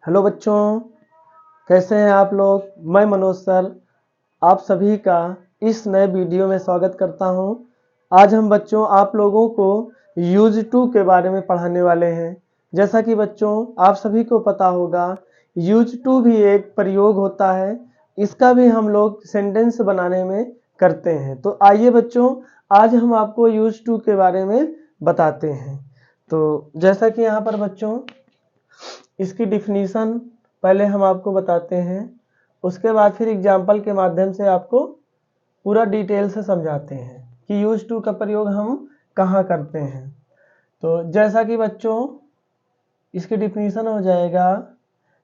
Hello बच्चों, कैसे हैं आप लोग। मैं मनोज सर आप सभी का इस नए वीडियो में स्वागत करता हूं। आज हम बच्चों आप लोगों को यूज टू के बारे में पढ़ाने वाले हैं। जैसा कि बच्चों आप सभी को पता होगा, यूज टू भी एक प्रयोग होता है। इसका भी हम लोग सेंटेंस बनाने में करते हैं। तो आइए बच्चों, आज हम आपको यूज टू के बारे में बताते हैं। तो जैसा कि यहाँ पर बच्चों इसकी डिफिनीशन पहले हम आपको बताते हैं, उसके बाद फिर एग्जाम्पल के माध्यम से आपको पूरा डिटेल से समझाते हैं कि यूज टू का प्रयोग हम कहाँ करते हैं। तो जैसा कि बच्चों इसकी डिफिनीशन हो जाएगा,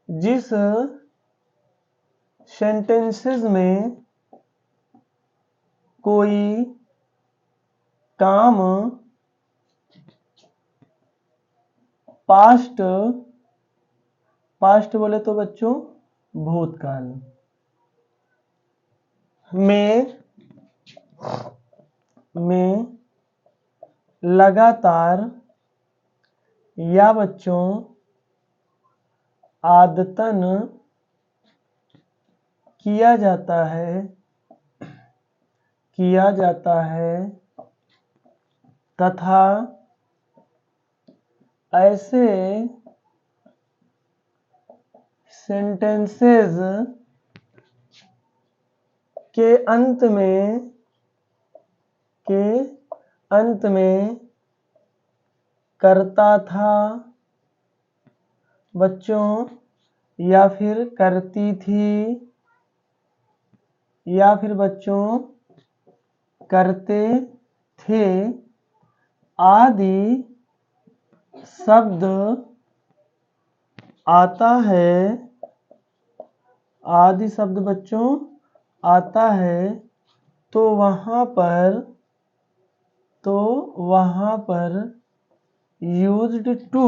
जिस सेंटेंसेस में कोई काम पास्ट बोले तो बच्चों भूतकाल में लगातार या बच्चों आदतन किया जाता है तथा ऐसे सेंटेंसेस के अंत में करता था बच्चों या फिर करती थी या फिर बच्चों करते थे आदि शब्द आता है, आदि शब्द बच्चों आता है, तो वहां पर यूज्ड टू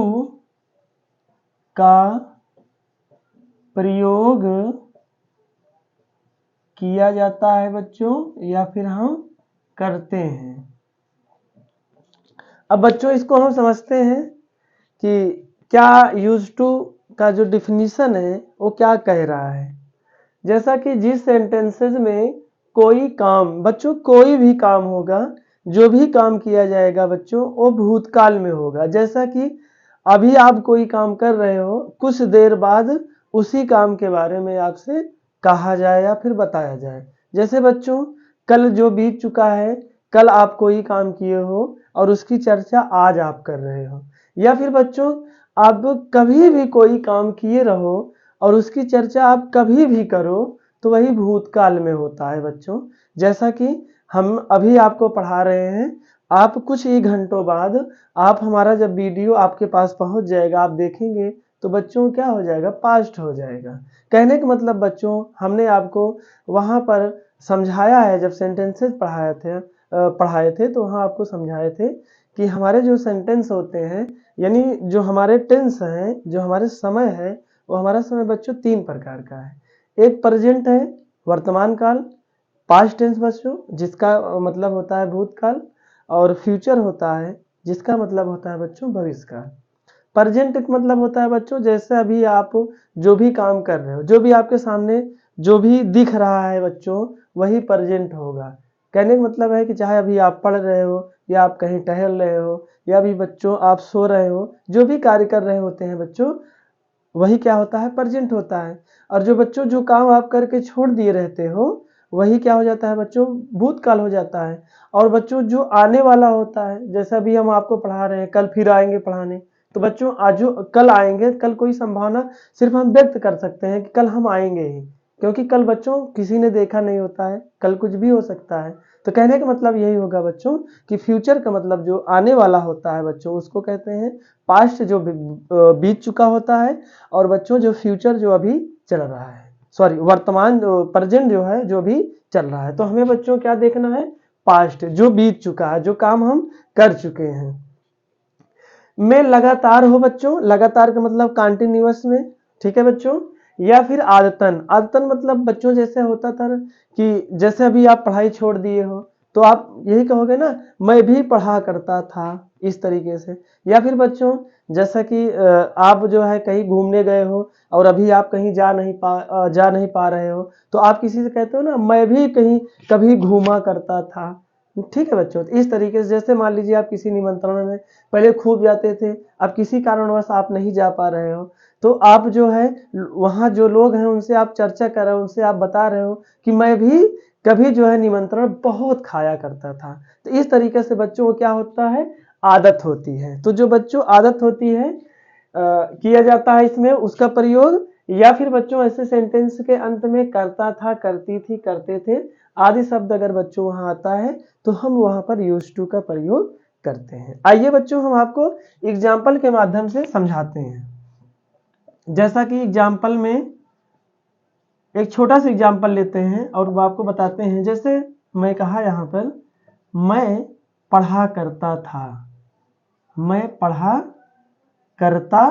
का प्रयोग किया जाता है बच्चों, या फिर हम करते हैं। अब बच्चों इसको हम समझते हैं कि क्या यूज टू का जो डिफिनीशन है वो क्या कह रहा है। जैसा कि जिस सेंटेंसेस में कोई काम, बच्चों कोई भी काम होगा, जो भी काम किया जाएगा बच्चों वो भूतकाल में होगा। जैसा कि अभी आप कोई काम कर रहे हो, कुछ देर बाद उसी काम के बारे में आपसे कहा जाए या फिर बताया जाए। जैसे बच्चों कल जो बीत चुका है, कल आप कोई काम किए हो और उसकी चर्चा आज आप कर रहे हो, या फिर बच्चों आप कभी भी कोई काम किए रहो और उसकी चर्चा आप कभी भी करो तो वही भूतकाल में होता है बच्चों। जैसा कि हम अभी आपको पढ़ा रहे हैं, आप कुछ ही घंटों बाद आप हमारा जब वीडियो आपके पास पहुंच जाएगा, आप देखेंगे तो बच्चों क्या हो जाएगा, पास्ट हो जाएगा। कहने का मतलब बच्चों हमने आपको वहां पर समझाया है, जब सेंटेंसेस पढ़ाए थे तो वहां आपको समझाए थे कि हमारे जो सेंटेंस होते हैं, यानी जो हमारे टेंस हैं, जो हमारे समय है, वो हमारा समय बच्चों 3 प्रकार का है। एक प्रेजेंट है, वर्तमान काल, पास्ट टेंस बच्चों जिसका मतलब होता है भूतकाल, और फ्यूचर होता है जिसका मतलब होता है बच्चों भविष्यकाल। प्रेजेंट का मतलब होता है बच्चों जैसे अभी आप जो भी काम कर रहे हो, जो भी आपके सामने जो भी दिख रहा है बच्चों वही प्रेजेंट होगा। कहने का मतलब है कि चाहे अभी आप पढ़ रहे हो या आप कहीं टहल रहे हो या अभी बच्चों आप सो रहे हो, जो भी कार्य कर रहे होते हैं बच्चों वही क्या होता है, प्रेजेंट होता है। और जो बच्चों जो काम आप करके छोड़ दिए रहते हो वही क्या हो जाता है बच्चों, भूतकाल हो जाता है। और बच्चों जो आने वाला होता है, जैसा अभी हम आपको पढ़ा रहे हैं, कल फिर आएंगे पढ़ाने, तो बच्चों आज जो कल आएंगे, कल कोई संभावना सिर्फ हम व्यक्त कर सकते हैं कि कल हम आएंगे ही, क्योंकि कल बच्चों किसी ने देखा नहीं होता है, कल कुछ भी हो सकता है। तो कहने का मतलब यही होगा बच्चों कि फ्यूचर का मतलब जो आने वाला होता है बच्चों उसको कहते हैं पास्ट, जो बीत चुका होता है, और बच्चों जो फ्यूचर जो अभी चल रहा है, सॉरी वर्तमान प्रेजेंट जो है जो भी चल रहा है। तो हमें बच्चों क्या देखना है, पास्ट जो बीत चुका है, जो काम हम कर चुके हैं। में लगातार हो बच्चों, लगातार का मतलब कंटिन्यूअस में, ठीक है बच्चों। या फिर आदतन, आदतन मतलब बच्चों जैसे होता था कि जैसे अभी आप पढ़ाई छोड़ दिए हो तो आप यही कहोगे ना, मैं भी पढ़ा करता था, इस तरीके से। या फिर बच्चों जैसा कि आप जो है कहीं घूमने गए हो और अभी आप कहीं जा नहीं पा रहे हो, तो आप किसी से कहते हो ना, मैं भी कहीं कभी घूमा करता था। ठीक है बच्चों, तो इस तरीके से जैसे मान लीजिए आप किसी निमंत्रण में पहले खूब जाते थे, अब किसी कारणवश आप नहीं जा पा रहे हो, तो आप जो है वहाँ जो लोग हैं उनसे आप चर्चा कर रहे हो, उनसे आप बता रहे हो कि मैं भी कभी जो है निमंत्रण बहुत खाया करता था। तो इस तरीके से बच्चों को क्या होता है, आदत होती है। तो जो बच्चों आदत होती है किया जाता है इसमें उसका प्रयोग, या फिर बच्चों ऐसे सेंटेंस के अंत में करता था, करती थी, करते थे आदि शब्द अगर बच्चों वहां आता है तो हम वहां पर यूज्ड टू का प्रयोग करते हैं। आइए बच्चों हम आपको एग्जाम्पल के माध्यम से समझाते हैं। जैसा कि एग्जाम्पल में एक छोटा सा एग्जाम्पल लेते हैं और वो आपको बताते हैं। जैसे मैं कहा यहाँ पर, मैं पढ़ा करता था, मैं पढ़ा करता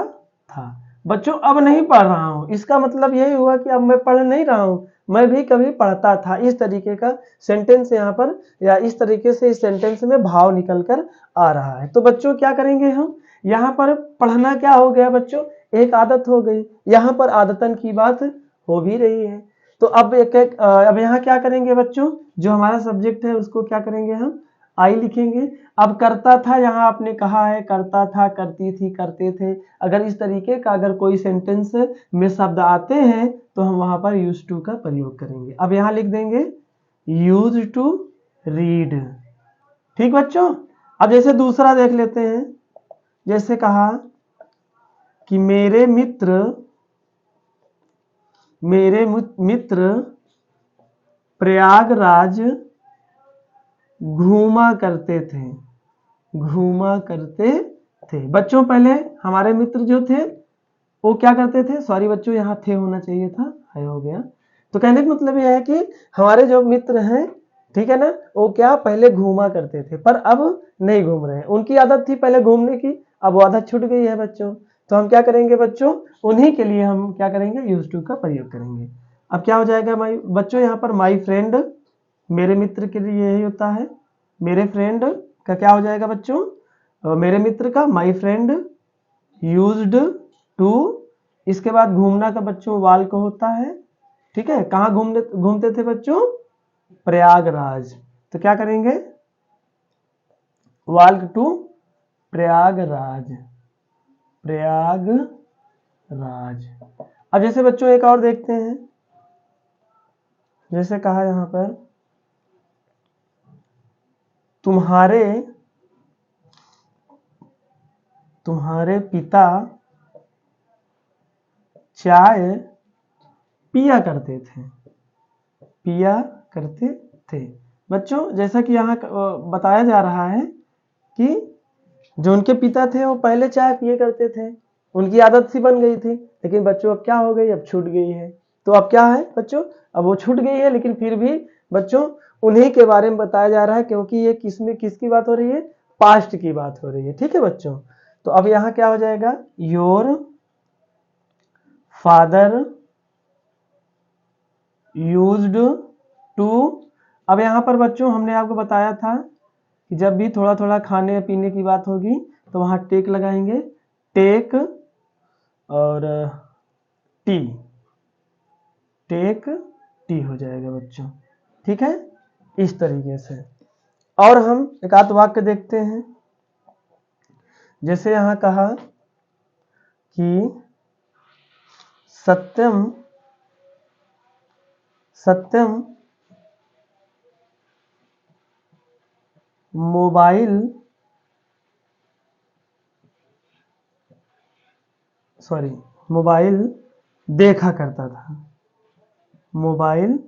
था। बच्चों अब नहीं पढ़ रहा हूं, इसका मतलब यही हुआ कि अब मैं पढ़ नहीं रहा हूं, मैं भी कभी पढ़ता था। इस तरीके का सेंटेंस यहाँ पर, या इस तरीके से इस सेंटेंस में भाव निकल कर आ रहा है। तो बच्चों क्या करेंगे हम, यहाँ पर पढ़ना क्या हो गया बच्चों, एक आदत हो गई, यहाँ पर आदतन की बात हो भी रही है। तो अब अब यहाँ क्या करेंगे बच्चों, जो हमारा सब्जेक्ट है उसको क्या करेंगे हम, आई लिखेंगे। अब करता था, यहाँ आपने कहा है करता था, करती थी, करते थे। अगर इस तरीके का अगर कोई सेंटेंस में शब्द आते हैं तो हम वहां पर यूज टू का प्रयोग करेंगे। अब यहाँ लिख देंगे यूज टू रीड। ठीक बच्चों, अब जैसे दूसरा देख लेते हैं। जैसे कहा कि मेरे मित्र प्रयागराज घूमा करते थे, घूमा करते थे। बच्चों पहले हमारे मित्र जो थे वो क्या करते थे, सॉरी बच्चों यहाँ थे होना चाहिए था, है हो गया। तो कहने का मतलब यह है कि हमारे जो मित्र हैं, ठीक है ना, वो क्या पहले घूमा करते थे पर अब नहीं घूम रहे हैं। उनकी आदत थी पहले घूमने की, अब वो आदत छूट गई है बच्चों। तो हम क्या करेंगे बच्चों, उन्हीं के लिए हम क्या करेंगे, यूज टू का प्रयोग करेंगे। अब क्या हो जाएगा बच्चों, यहाँ पर माई फ्रेंड, मेरे मित्र के लिए यही होता है। मेरे फ्रेंड का क्या हो जाएगा बच्चों, मेरे मित्र का माई फ्रेंड यूज्ड टू। इसके बाद घूमना का बच्चों वाल को होता है। ठीक है, कहाँ घूमते थे बच्चों, प्रयागराज। तो क्या करेंगे, वाल्क टू प्रयागराज, प्रयागराज। अब जैसे बच्चों एक और देखते हैं। जैसे कहा यहां पर, तुम्हारे पिता चाय पिया करते थे, पिया करते थे। बच्चों जैसा कि यहाँ बताया जा रहा है कि जो उनके पिता थे वो पहले चाय पिए करते थे, उनकी आदत सी बन गई थी, लेकिन बच्चों अब क्या हो गई, अब छूट गई है। तो अब क्या है बच्चों, अब वो छूट गई है, लेकिन फिर भी बच्चों उन्हीं के बारे में बताया जा रहा है, क्योंकि ये किसकी बात हो रही है, पास्ट की बात हो रही है। ठीक है बच्चों, तो अब यहाँ क्या हो जाएगा, योर फादर यूज्ड टू। अब यहाँ पर बच्चों हमने आपको बताया था कि जब भी थोड़ा थोड़ा खाने पीने की बात होगी तो वहां टेक लगाएंगे, टेक और टी, टेक टी हो जाएगा बच्चों। ठीक है, इस तरीके से। और हम एक आध वाक्य देखते हैं। जैसे यहां कहा कि सत्यम मोबाइल देखा करता था, मोबाइल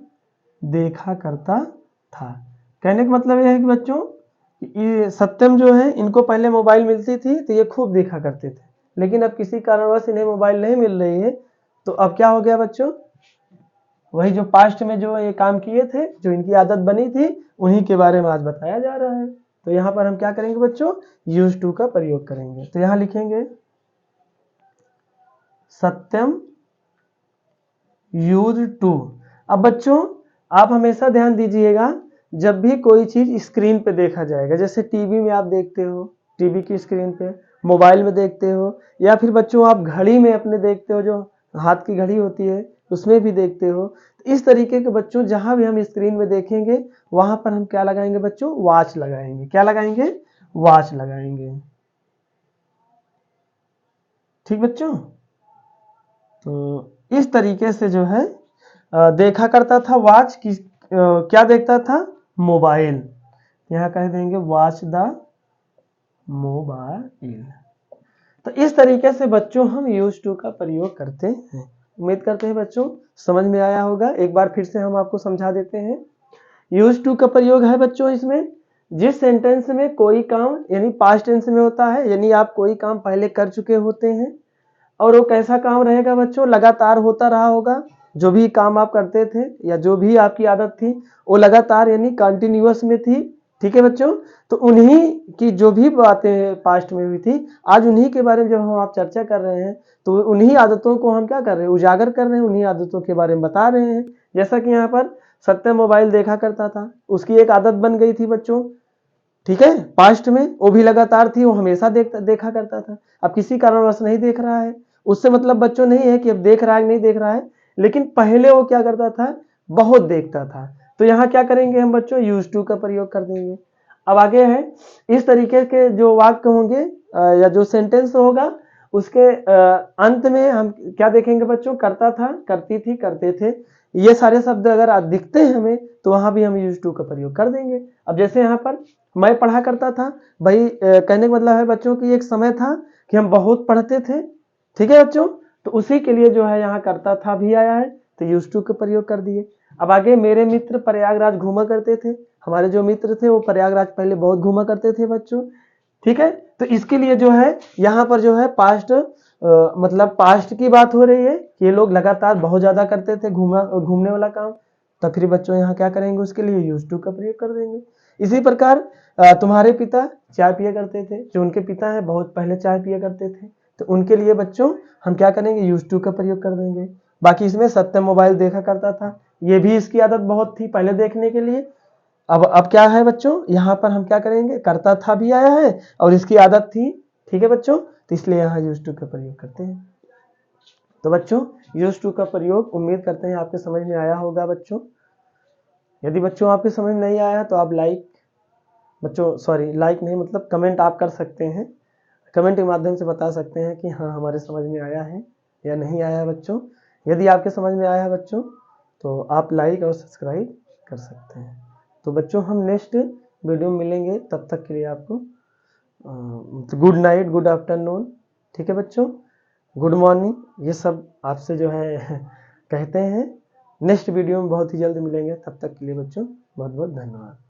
देखा करता था। कहने का मतलब यह है कि बच्चों ये सत्यम जो है, इनको पहले मोबाइल मिलती थी तो ये खूब देखा करते थे, लेकिन अब किसी कारणवश इन्हें मोबाइल नहीं मिल रही है, तो अब क्या हो गया बच्चों, वही जो पास्ट में जो ये काम किए थे, जो इनकी आदत बनी थी, उन्हीं के बारे में आज बताया जा रहा है। तो यहाँ पर हम क्या करेंगे बच्चों, यूज टू का प्रयोग करेंगे। तो यहाँ लिखेंगे सत्यम यूज टू। अब बच्चों आप हमेशा ध्यान दीजिएगा जब भी कोई चीज स्क्रीन पे देखा जाएगा, जैसे टीवी में आप देखते हो, टीवी की स्क्रीन पे, मोबाइल में देखते हो, या फिर बच्चों आप घड़ी में अपने देखते हो, जो हाथ की घड़ी होती है उसमें भी देखते हो। इस तरीके के बच्चों जहां भी हम स्क्रीन में देखेंगे वहां पर हम क्या लगाएंगे बच्चों, वॉच लगाएंगे। क्या लगाएंगे, वॉच लगाएंगे। ठीक बच्चों, तो इस तरीके से जो है देखा करता था वॉच की, क्या देखता था, मोबाइल। यहाँ कह देंगे वॉच द मोबाइल। तो इस तरीके से बच्चों हम यूज टू का प्रयोग करते हैं। उम्मीद करते हैं बच्चों समझ में आया होगा। एक बार फिर से हम आपको समझा देते हैं। यूज टू का प्रयोग है बच्चों इसमें, जिस सेंटेंस में कोई काम यानी पास्ट टेंस में होता है, यानी आप कोई काम पहले कर चुके होते हैं और वो कैसा काम रहेगा बच्चों, लगातार होता रहा होगा। जो भी काम आप करते थे या जो भी आपकी आदत थी वो लगातार यानी कंटिन्यूअस में थी। ठीक है बच्चों, तो उन्हीं की जो भी बातें पास्ट में हुई थी आज उन्हीं के बारे में जब हम आप चर्चा कर रहे हैं तो उन्हीं आदतों को हम क्या कर रहे हैं, उजागर कर रहे हैं, उन्हीं आदतों के बारे में बता रहे हैं। जैसा कि यहाँ पर सत्य मोबाइल देखा करता था, उसकी एक आदत बन गई थी बच्चों। ठीक है, पास्ट में वो भी लगातार थी, वो हमेशा देखा करता था। अब किसी कारणवश नहीं देख रहा है, उससे मतलब बच्चों नहीं है कि अब देख रहा है कि नहीं देख रहा है, लेकिन पहले वो क्या करता था, बहुत देखता था। तो यहाँ क्या करेंगे हम बच्चों, यूज टू का प्रयोग कर देंगे। अब आगे है, इस तरीके के जो वाक्य होंगे या जो सेंटेंस होगा उसके अंत में हम क्या देखेंगे बच्चों, करता था, करती थी, करते थे, ये सारे शब्द अगर दिखते हैं हमें तो वहां भी हम यूज टू का प्रयोग कर देंगे। अब जैसे यहाँ पर मैं पढ़ा करता था, भाई कहने का मतलब है बच्चों की एक समय था कि हम बहुत पढ़ते थे। ठीक है बच्चों, तो उसी के लिए जो है यहाँ करता था भी आया है, तो यूज टू का प्रयोग कर दिए। अब आगे, मेरे मित्र प्रयागराज घूमा करते थे। हमारे जो मित्र थे वो प्रयागराज पहले बहुत घूमा करते थे बच्चों। ठीक है, तो इसके लिए जो है यहाँ पर जो है पास्ट मतलब पास्ट की बात हो रही है, ये लोग लगातार बहुत ज्यादा करते थे घूमने वाला काम। तो फिर बच्चों यहाँ क्या करेंगे, उसके लिए यूज टू का प्रयोग कर देंगे। इसी प्रकार तुम्हारे पिता चाय पिया करते थे, जो उनके पिता है बहुत पहले चाय पिया करते थे, तो उनके लिए बच्चों हम क्या करेंगे, यूज टू का प्रयोग कर देंगे। बाकी इसमें सत्य मोबाइल देखा करता था, ये भी इसकी आदत बहुत थी पहले देखने के लिए। अब क्या है बच्चों, यहाँ पर हम क्या करेंगे, करता था भी आया है और इसकी आदत थी। ठीक है बच्चों, तो इसलिए यहाँ यूज टू का प्रयोग करते हैं। तो बच्चों यूज टू का प्रयोग उम्मीद करते हैं आपके समझ में आया होगा बच्चों। यदि बच्चों आपके समझ में नहीं आया तो आप लाइक नहीं मतलब कमेंट आप कर सकते हैं। कमेंट के माध्यम से बता सकते हैं कि हाँ हमारे समझ में आया है या नहीं आया बच्चों। यदि आपके समझ में आया है बच्चों तो आप लाइक और सब्सक्राइब कर सकते हैं। तो बच्चों हम नेक्स्ट वीडियो में मिलेंगे, तब तक के लिए आपको गुड नाइट, गुड आफ्टरनून। ठीक है बच्चों, गुड मॉर्निंग, ये सब आपसे जो है कहते हैं। नेक्स्ट वीडियो में बहुत ही जल्द मिलेंगे, तब तक के लिए बच्चों बहुत बहुत धन्यवाद।